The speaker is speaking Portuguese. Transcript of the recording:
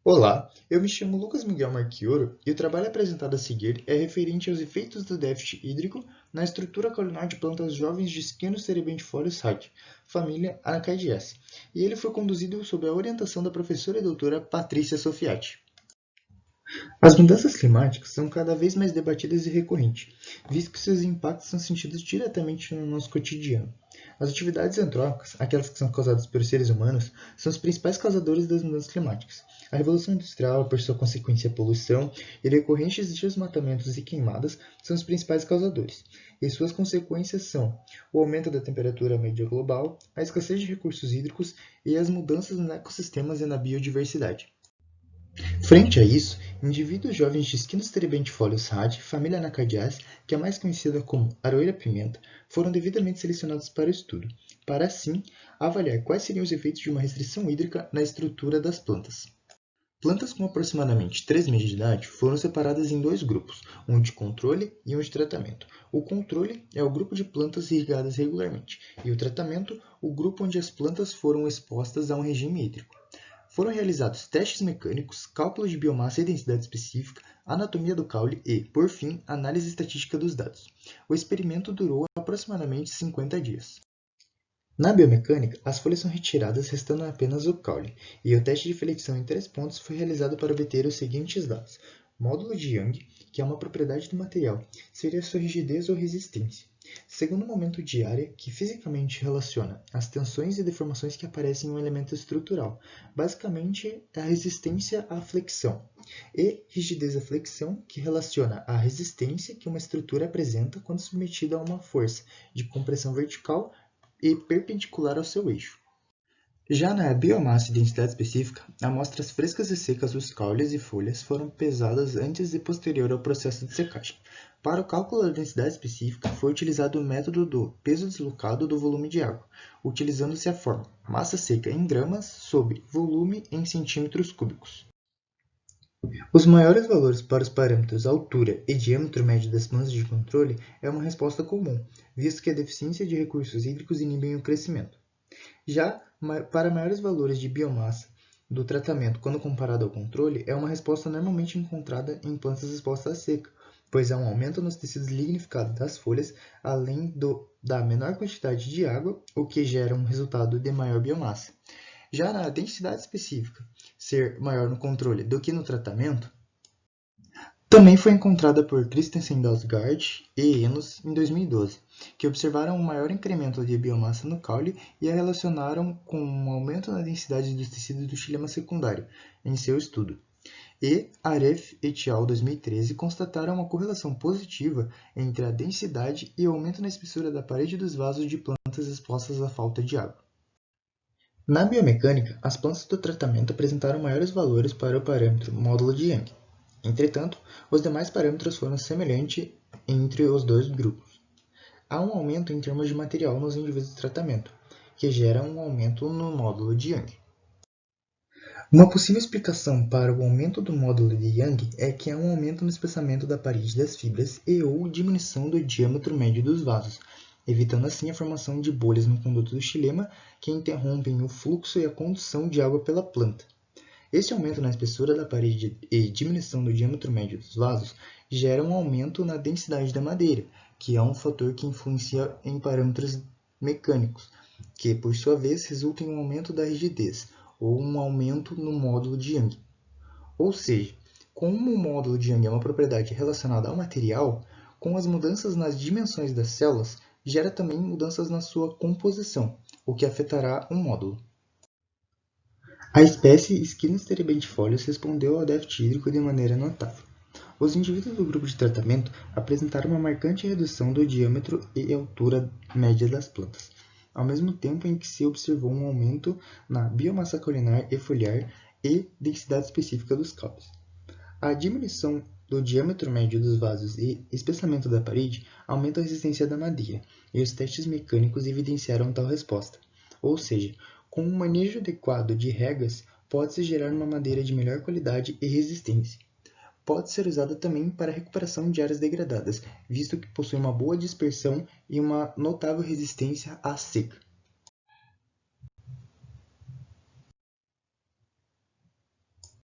Olá, eu me chamo Lucas Miguel Marchioro e o trabalho apresentado a seguir é referente aos efeitos do déficit hídrico na estrutura caulinar de plantas jovens de Scinos terebintifolio Hack, família Anacardiaceae, e ele foi conduzido sob a orientação da professora e doutora Patrícia Sofiati. As mudanças climáticas são cada vez mais debatidas e recorrentes, visto que seus impactos são sentidos diretamente no nosso cotidiano. As atividades antrópicas, aquelas que são causadas pelos seres humanos, são os principais causadores das mudanças climáticas. A Revolução Industrial, por sua consequência a poluição e recorrentes desmatamentos e queimadas, são os principais causadores, e suas consequências são o aumento da temperatura média global, a escassez de recursos hídricos e as mudanças nos ecossistemas e na biodiversidade. Frente a isso, indivíduos jovens de Scinos terebintifolio Hack, família Anacardiaceae, que é mais conhecida como aroeira-pimenta, foram devidamente selecionados para o estudo, para assim avaliar quais seriam os efeitos de uma restrição hídrica na estrutura das plantas. Plantas com aproximadamente 3 meses de idade foram separadas em dois grupos, um de controle e um de tratamento. O controle é o grupo de plantas irrigadas regularmente, e o tratamento, o grupo onde as plantas foram expostas a um regime hídrico. Foram realizados testes mecânicos, cálculos de biomassa e densidade específica, anatomia do caule e, por fim, análise estatística dos dados. O experimento durou aproximadamente 50 dias. Na biomecânica, as folhas são retiradas restando apenas o caule, e o teste de flexão em 3 pontos foi realizado para obter os seguintes dados. Módulo de Young, que é uma propriedade do material, seria sua rigidez ou resistência. Segundo momento de área, que fisicamente relaciona as tensões e deformações que aparecem em um elemento estrutural, basicamente a resistência à flexão. E rigidez à flexão, que relaciona a resistência que uma estrutura apresenta quando submetida a uma força de compressão vertical e perpendicular ao seu eixo. Já na biomassa e densidade específica, amostras frescas e secas dos caules e folhas foram pesadas antes e posterior ao processo de secagem. Para o cálculo da densidade específica, foi utilizado o método do peso deslocado do volume de água, utilizando-se a fórmula massa seca em gramas sobre volume em centímetros cúbicos. Os maiores valores para os parâmetros altura e diâmetro médio das plantas de controle é uma resposta comum, visto que a deficiência de recursos hídricos inibem o crescimento. Já para maiores valores de biomassa do tratamento quando comparado ao controle, é uma resposta normalmente encontrada em plantas expostas à seca, pois há um aumento nos tecidos lignificados das folhas, além da menor quantidade de água, o que gera um resultado de maior biomassa. Já na densidade específica ser maior no controle do que no tratamento, também foi encontrada por Christensen Dalsgaard e Enos em 2012, que observaram um maior incremento de biomassa no caule e a relacionaram com um aumento na densidade dos tecidos do xilema secundário, em seu estudo. E Aref et al. 2013 constataram uma correlação positiva entre a densidade e o aumento na espessura da parede dos vasos de plantas expostas à falta de água. Na biomecânica, as plantas do tratamento apresentaram maiores valores para o parâmetro módulo de Young. Entretanto, os demais parâmetros foram semelhantes entre os dois grupos. Há um aumento em termos de material nos indivíduos de tratamento, que gera um aumento no módulo de Young. Uma possível explicação para o aumento do módulo de Young é que há um aumento no espessamento da parede das fibras e ou diminuição do diâmetro médio dos vasos, evitando assim a formação de bolhas no conduto do xilema que interrompem o fluxo e a condução de água pela planta. Este aumento na espessura da parede e diminuição do diâmetro médio dos vasos gera um aumento na densidade da madeira, que é um fator que influencia em parâmetros mecânicos, que por sua vez resulta em um aumento da rigidez, ou um aumento no módulo de Young. Ou seja, como o módulo de Young é uma propriedade relacionada ao material, com as mudanças nas dimensões das células, gera também mudanças na sua composição, o que afetará o módulo. A espécie Scinos terebintifolio respondeu ao déficit hídrico de maneira notável. Os indivíduos do grupo de tratamento apresentaram uma marcante redução do diâmetro e altura média das plantas, ao mesmo tempo em que se observou um aumento na biomassa caulinar e foliar e densidade específica dos caules. A diminuição do diâmetro médio dos vasos e espessamento da parede aumenta a resistência da madeira, e os testes mecânicos evidenciaram tal resposta. Ou seja, com um manejo adequado de regas, pode-se gerar uma madeira de melhor qualidade e resistência. Pode ser usada também para a recuperação de áreas degradadas, visto que possui uma boa dispersão e uma notável resistência à seca.